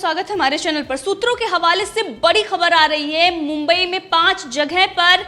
स्वागत है हमारे चैनल पर। सूत्रों के हवाले से बड़ी खबर आ रही है। मुंबई में 5 जगह पर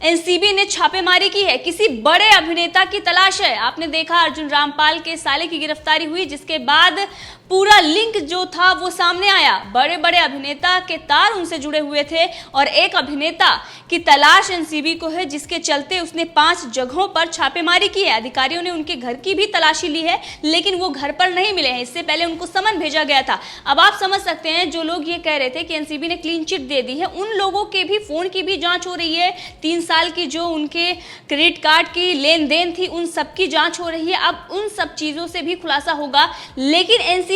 एनसीबी ने छापेमारी की है। किसी बड़े अभिनेता की तलाश है। आपने देखा अर्जुन रामपाल के साले की गिरफ्तारी हुई, जिसके बाद पूरा लिंक जो था वो सामने आया। बड़े बड़े अभिनेता के तार उनसे जुड़े हुए थे और एक अभिनेता की तलाश एनसीबी को है, जिसके चलते उसने 5 जगहों पर छापेमारी की है। अधिकारियों ने उनके घर की भी तलाशी ली है, लेकिन वो घर पर नहीं मिले हैं। इससे पहले उनको समन भेजा गया था। अब आप समझ सकते हैं, जो लोग ये कह रहे थे कि एनसीबी ने क्लीन चिट दे दी है, उन लोगों के भी फोन की भी जांच हो रही है। 3 साल की जो उनके क्रेडिट कार्ड की लेन देन थी, उन सब की जांच हो रही है। अब उन सब चीजों से भी खुलासा होगा। लेकिन एनसीबी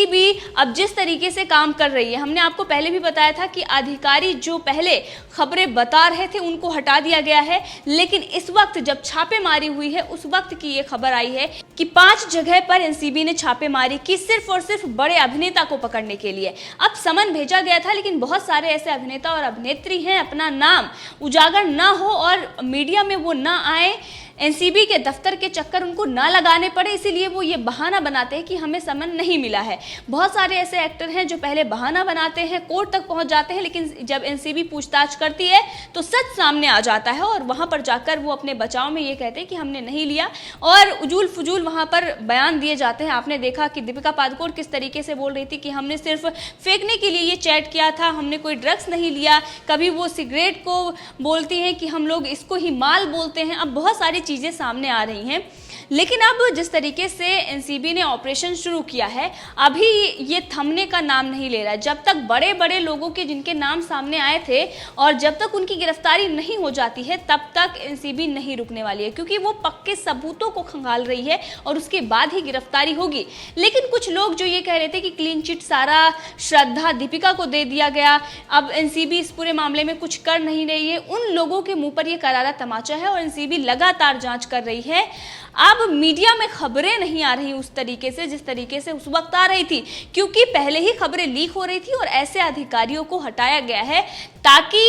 अब जिस तरीके से काम कर रही है, हमने आपको पहले भी बताया था कि अधिकारी जो पहले खबरें बता रहे थे उनको हटा दिया गया है। लेकिन इस वक्त जब छापेमारी हुई है, उस वक्त की ये खबर आई है कि 5 जगह पर एनसीबी ने छापेमारी की, सिर्फ और सिर्फ बड़े अभिनेता को पकड़ने के लिए। अब समन भेजा गया था, लेकिन बहुत सारे ऐसे अभिनेता और अभिनेत्री हैं, अपना नाम उजागर ना हो और मीडिया में वो ना आए, एनसीबी के दफ्तर के चक्कर उनको ना लगाने पड़े, इसीलिए वो ये बहाना बनाते हैं कि हमें समन नहीं मिला है। बहुत सारे ऐसे एक्टर हैं जो पहले बहाना बनाते हैं, कोर्ट तक पहुंच जाते हैं, लेकिन जब एनसीबी पूछताछ करती है तो सच सामने आ जाता है और वहां पर जाकर वो अपने बचाव में ये कहते हैं कि हमने नहीं लिया, और उजूल फजूल वहां पर बयान दिए जाते हैं। आपने देखा कि दीपिका पादुकोण किस तरीके से बोल रही थी कि हमने सिर्फ फेंकने के लिए ये चैट किया था, हमने कोई ड्रग्स नहीं लिया। कभी वो सिगरेट को बोलती हैं कि हम लोग इसको ही माल बोलते हैं। अब बहुत सारी चीजें सामने आ रही हैं। लेकिन अब जिस तरीके से एनसीबी ने ऑपरेशन शुरू किया है, अभी ये थमने का नाम नहीं ले रहा है। जब तक बड़े बड़े लोगों के जिनके नाम सामने आए थे और जब तक उनकी गिरफ्तारी नहीं हो जाती है, तब तक एनसीबी नहीं रुकने वाली है, क्योंकि वो पक्के सबूतों को खंगाल रही है और उसके बाद ही गिरफ्तारी होगी। लेकिन कुछ लोग जो ये कह रहे थे कि क्लीन चिट सारा श्रद्धा दीपिका को दे दिया गया, अब एनसीबी इस पूरे मामले में कुछ कर नहीं रही है, उन लोगों के मुंह पर यह करारा तमाचा है और एनसीबी लगातार जांच कर रही है। अब मीडिया में खबरें नहीं आ रही उस तरीके से जिस तरीके से उस वक्त आ रही थी, क्योंकि पहले ही खबरें लीक हो रही थी और ऐसे अधिकारियों को हटाया गया है ताकि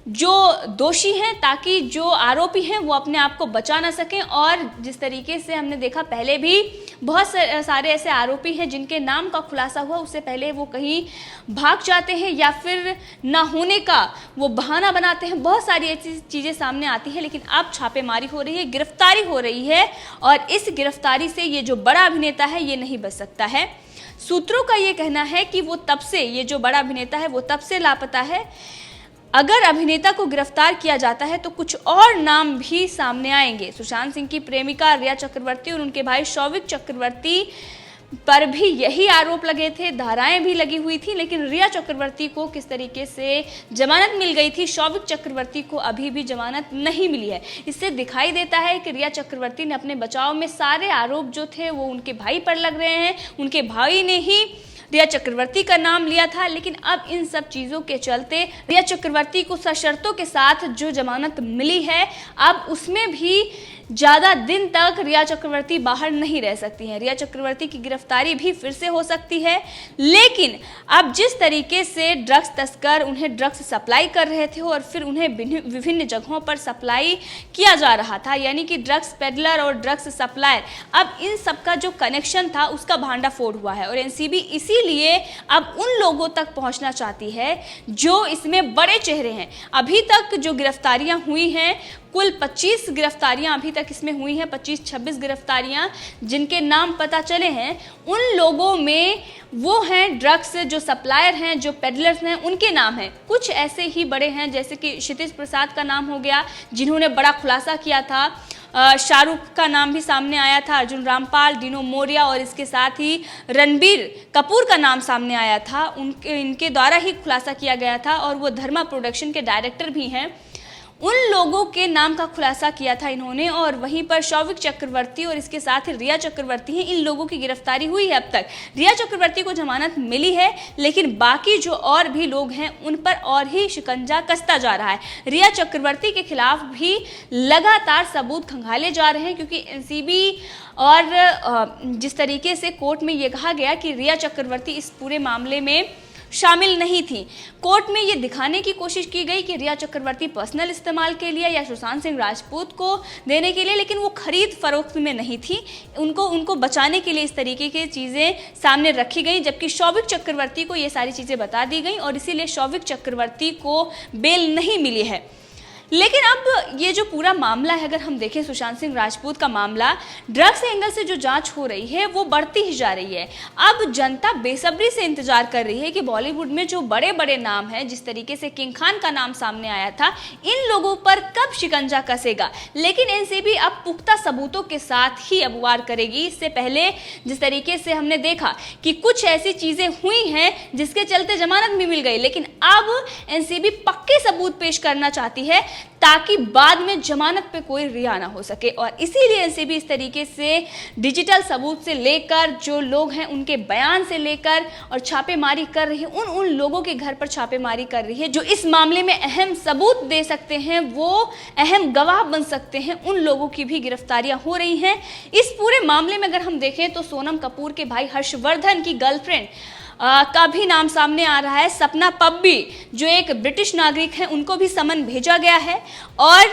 जो दोषी हैं, ताकि जो आरोपी हैं, वो अपने आप को बचा ना सकें। और जिस तरीके से हमने देखा, पहले भी बहुत सारे ऐसे आरोपी हैं जिनके नाम का खुलासा हुआ, उससे पहले वो कहीं भाग जाते हैं या फिर ना होने का वो बहाना बनाते हैं। बहुत सारी ऐसी चीज़ें सामने आती हैं। लेकिन अब छापेमारी हो रही है, गिरफ्तारी हो रही है, और इस गिरफ्तारी से ये जो बड़ा अभिनेता है ये नहीं बच सकता है। सूत्रों का ये कहना है कि वो तब से, ये जो बड़ा अभिनेता है वो तब से लापता है। अगर अभिनेता को गिरफ्तार किया जाता है तो कुछ और नाम भी सामने आएंगे। सुशांत सिंह की प्रेमिका रिया चक्रवर्ती और उनके भाई शौविक चक्रवर्ती पर भी यही आरोप लगे थे, धाराएं भी लगी हुई थी। लेकिन रिया चक्रवर्ती को किस तरीके से जमानत मिल गई थी, शौविक चक्रवर्ती को अभी भी जमानत नहीं मिली है। इससे दिखाई देता है कि रिया चक्रवर्ती ने अपने बचाव में सारे आरोप जो थे वो उनके भाई पर लग रहे हैं। उनके भाई ने ही रिया चक्रवर्ती का नाम लिया था। लेकिन अब इन सब चीज़ों के चलते रिया चक्रवर्ती को सशर्तों के साथ जो जमानत मिली है, अब उसमें भी ज़्यादा दिन तक रिया चक्रवर्ती बाहर नहीं रह सकती हैं। रिया चक्रवर्ती की गिरफ्तारी भी फिर से हो सकती है। लेकिन अब जिस तरीके से ड्रग्स तस्कर उन्हें ड्रग्स सप्लाई कर रहे थे और फिर उन्हें विभिन्न जगहों पर सप्लाई किया जा रहा था, यानी कि ड्रग्स पेडलर और ड्रग्स सप्लायर, अब इन सब का जो कनेक्शन था उसका भांडाफोड़ हुआ है। और एनसीबी इसीलिए अब उन लोगों तक पहुंचना चाहती है जो इसमें बड़े चेहरे हैं। अभी तक जो गिरफ्तारियां हुई हैं, कुल 25 गिरफ्तारियां अभी तक इसमें हुई हैं, 25-26 गिरफ्तारियां जिनके नाम पता चले हैं, उन लोगों में वो हैं ड्रग्स जो सप्लायर हैं, जो पेडलर्स हैं, उनके नाम हैं। कुछ ऐसे ही बड़े हैं, जैसे कि क्षितिज प्रसाद का नाम हो गया, जिन्होंने बड़ा खुलासा किया था। शाहरुख का नाम भी सामने आया था, अर्जुन रामपाल, डिनो मोरिया, और इसके साथ ही रणबीर कपूर का नाम सामने आया था। इनके द्वारा ही खुलासा किया गया था और वो धर्मा प्रोडक्शन के डायरेक्टर भी हैं। उन लोगों के नाम का खुलासा किया था इन्होंने। और वहीं पर शौविक चक्रवर्ती और इसके साथ ही रिया चक्रवर्ती हैं, इन लोगों की गिरफ्तारी हुई है। अब तक रिया चक्रवर्ती को जमानत मिली है, लेकिन बाकी जो और भी लोग हैं उन पर और ही शिकंजा कसता जा रहा है। रिया चक्रवर्ती के खिलाफ भी लगातार सबूत खंगाले जा रहे हैं, क्योंकि एनसीबी और जिस तरीके से कोर्ट में ये कहा गया कि रिया चक्रवर्ती इस पूरे मामले में शामिल नहीं थी। कोर्ट में ये दिखाने की कोशिश की गई कि रिया चक्रवर्ती पर्सनल इस्तेमाल के लिए या सुशांत सिंह राजपूत को देने के लिए, लेकिन वो खरीद फरोख्त में नहीं थी। उनको बचाने के लिए इस तरीके की चीज़ें सामने रखी गई, जबकि शौविक चक्रवर्ती को ये सारी चीज़ें बता दी गई और इसीलिए शौविक चक्रवर्ती को बेल नहीं मिली है। लेकिन अब ये जो पूरा मामला है, अगर हम देखें सुशांत सिंह राजपूत का मामला, ड्रग्स एंगल से जो जांच हो रही है वो बढ़ती ही जा रही है। अब जनता बेसब्री से इंतजार कर रही है कि बॉलीवुड में जो बड़े बड़े नाम हैं, जिस तरीके से किंग खान का नाम सामने आया था, इन लोगों पर कब शिकंजा कसेगा। लेकिन एनसीबी अब पुख्ता सबूतों के साथ ही अब वार करेगी। इससे पहले जिस तरीके से हमने देखा कि कुछ ऐसी चीजें हुई हैं जिसके चलते जमानत भी मिल गई, लेकिन अब एनसीबी पक्के सबूत पेश करना चाहती है ताकि बाद में जमानत पे कोई रिहा ना हो सके। और इसीलिए एनसीबी इस तरीके से डिजिटल सबूत से लेकर, जो लोग हैं उनके बयान से लेकर और छापेमारी कर रही है, उन लोगों के घर पर छापेमारी कर रही है जो इस मामले में अहम सबूत दे सकते हैं, वो अहम गवाह बन सकते हैं। उन लोगों की भी गिरफ्तारियां हो रही हैं। इस पूरे मामले में अगर हम देखें तो सोनम कपूर के भाई हर्षवर्धन की गर्लफ्रेंड का भी नाम सामने आ रहा है। सपना पब्बी जो एक ब्रिटिश नागरिक है, उनको भी समन भेजा गया है। और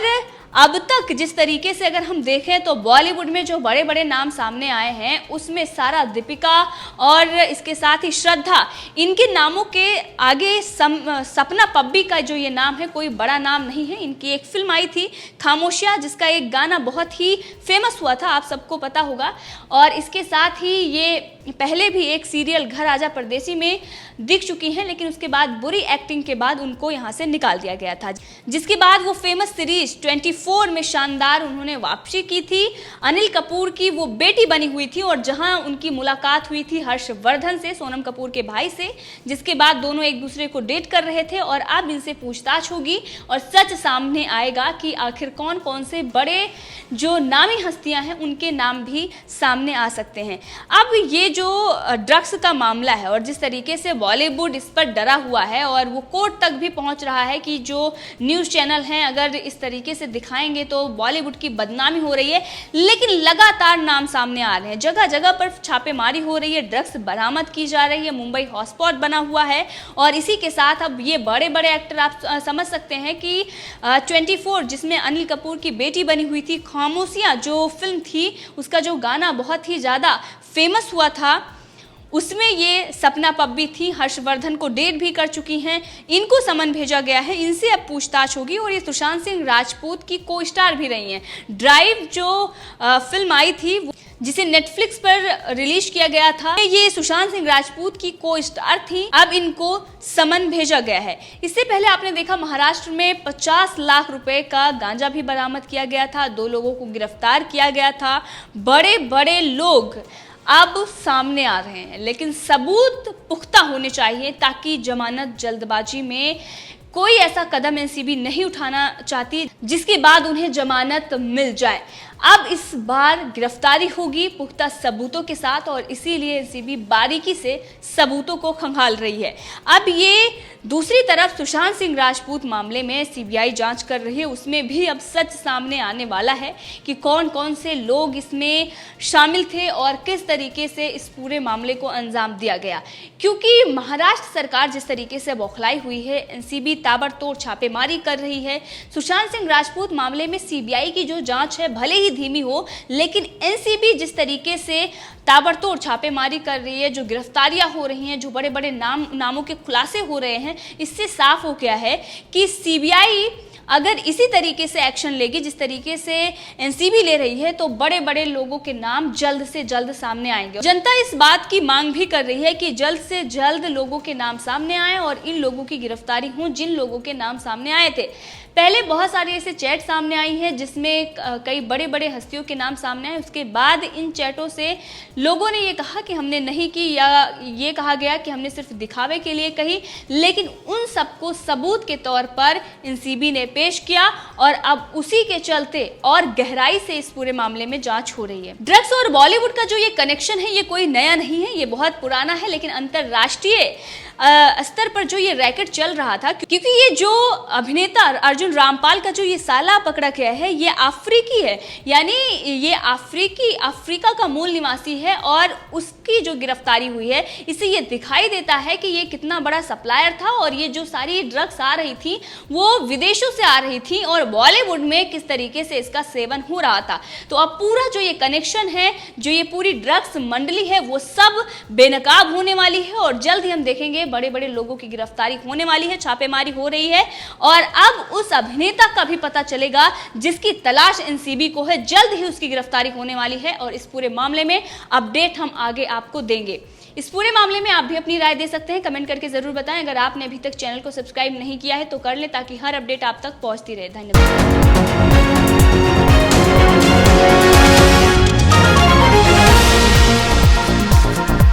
अब तक जिस तरीके से अगर हम देखें तो बॉलीवुड में जो बड़े बड़े नाम सामने आए हैं, उसमें सारा, दीपिका और इसके साथ ही श्रद्धा, इनके नामों के आगे सपना पब्बी का जो ये नाम है कोई बड़ा नाम नहीं है। इनकी एक फिल्म आई थी खामोशियाँ, जिसका एक गाना बहुत ही फेमस हुआ था, आप सबको पता होगा। और इसके साथ ही ये पहले भी एक सीरियल घर आजा परदेसी में दिख चुकी हैं, लेकिन उसके बाद बुरी एक्टिंग के बाद उनको यहाँ से निकाल दिया गया था, जिसके बाद वो फेमस सीरीज 24 में शानदार उन्होंने वापसी की थी। अनिल कपूर की वो बेटी बनी हुई थी और जहां उनकी मुलाकात हुई थी हर्षवर्धन से, सोनम कपूर के भाई से, जिसके बाद दोनों एक दूसरे को डेट कर रहे थे। और अब इनसे पूछताछ होगी और सच सामने आएगा कि आखिर कौन कौन से बड़े जो नामी हस्तियां हैं उनके नाम भी सामने आ सकते हैं। अब ये जो ड्रग्स का मामला है और जिस तरीके से बॉलीवुड इस पर डरा हुआ है और वो कोर्ट तक भी पहुंच रहा है कि जो न्यूज़ चैनल हैं अगर इस तरीके से दिखाएंगे तो बॉलीवुड की बदनामी हो रही है। लेकिन लगातार नाम सामने आ रहे हैं, जगह जगह पर छापेमारी हो रही है, ड्रग्स बरामद की जा रही है, मुंबई हॉटस्पॉट बना हुआ है। और इसी के साथ अब ये बड़े बड़े एक्टर आप समझ सकते हैं कि 24 जिसमें अनिल कपूर की बेटी बनी हुई थी, खामोशियाँ जो फिल्म थी उसका जो गाना बहुत ही ज़्यादा फेमस हुआ था, उसमें ये सपना पब्बी थी, हर्षवर्धन को डेट भी कर चुकी हैं। इनको समन भेजा गया है, इनसे अब पूछताछ होगी। और ये सुशांत सिंह राजपूत की को स्टार भी रही हैं। ड्राइव जो फिल्म आई थी जिसे नेटफ्लिक्स पर रिलीज किया गया था, ये सुशांत सिंह राजपूत की को स्टार थी। अब इनको समन भेजा गया है। इससे पहले आपने देखा महाराष्ट्र में 50 लाख रुपए का गांजा भी बरामद किया गया था, 2 लोगों को गिरफ्तार किया गया था। बड़े बड़े लोग अब सामने आ रहे हैं, लेकिन सबूत पुख्ता होने चाहिए ताकि जमानत जल्दबाजी में कोई ऐसा कदम एनसीबी नहीं उठाना चाहती जिसके बाद उन्हें जमानत मिल जाए। अब इस बार गिरफ्तारी होगी पुख्ता सबूतों के साथ और इसीलिए एनसीबी बारीकी से सबूतों को खंगाल रही है। अब ये दूसरी तरफ सुशांत सिंह राजपूत मामले में सीबीआई जांच कर रही है, उसमें भी अब सच सामने आने वाला है कि कौन कौन से लोग इसमें शामिल थे और किस तरीके से इस पूरे मामले को अंजाम दिया गया। क्योंकि महाराष्ट्र सरकार जिस तरीके से बौखलाई हुई है, एनसीबी ताबड़तोड़ छापेमारी कर रही है। सुशांत सिंह राजपूत मामले में सीबीआई की जो जांच है भले ही धीमी हो, लेकिन एनसीबी जिस तरीके से ताबड़तोड़ छापेमारी कर रही है, जो गिरफ्तारियां हो रही हैं, जो बड़े बड़े नामों के खुलासे हो रहे हैं, इससे साफ हो गया है कि सीबीआई अगर इसी तरीके से एक्शन लेगी जिस तरीके से एनसीबी ले रही है, तो बड़े बड़े लोगों के नाम जल्द से जल्द सामने आएंगे। जनता इस बात की मांग भी कर रही है कि जल्द से जल्द लोगों के नाम सामने आए और इन लोगों की गिरफ्तारी हो जिन लोगों के नाम सामने आए थे। पहले बहुत सारे ऐसे चैट सामने आई हैं जिसमें कई बड़े बड़े हस्तियों के नाम सामने आए। उसके बाद इन चैटों से लोगों ने ये कहा कि हमने नहीं की, या ये कहा गया कि हमने सिर्फ दिखावे के लिए कही, लेकिन उन सबको सबूत के तौर पर एनसीबी ने पेश किया और अब उसी के चलते और गहराई से इस पूरे मामले में जांच हो रही है। ड्रग्स और बॉलीवुड का जो ये कनेक्शन है ये कोई नया नहीं है, ये बहुत पुराना है, लेकिन अंतरराष्ट्रीय स्तर पर जो ये रैकेट चल रहा था, क्योंकि ये जो अभिनेता अर्जुन रामपाल का जो ये साला पकड़ा गया है ये अफ्रीकी है, यानी ये अफ्रीका का मूल निवासी है और उसकी जो गिरफ्तारी हुई है इससे ये दिखाई देता है कि ये कितना बड़ा सप्लायर था और ये जो सारी ड्रग्स आ रही थी वो विदेशों से आ रही थी और बॉलीवुड में किस तरीके से इसका सेवन हो रहा था। तो अब पूरा जो ये कनेक्शन है, जो ये पूरी ड्रग्स मंडली है वो सब बेनकाब होने वाली है और जल्द ही हम देखेंगे बड़े बड़े लोगों की गिरफ्तारी होने वाली है, छापेमारी हो रही है और अब उस अभिनेता का भी पता चलेगा जिसकी तलाश एनसीबी को है। जल्द ही उसकी गिरफ्तारी होने वाली है और इस पूरे मामले में अपडेट हम आगे आपको देंगे। इस पूरे मामले में आप भी अपनी राय दे सकते हैं, कमेंट करके जरूर बताएं। अगर आपने अभी तक चैनल को सब्सक्राइब नहीं किया है तो कर लें ताकि हर अपडेट आप तक पहुंचती रहे। धन्यवाद।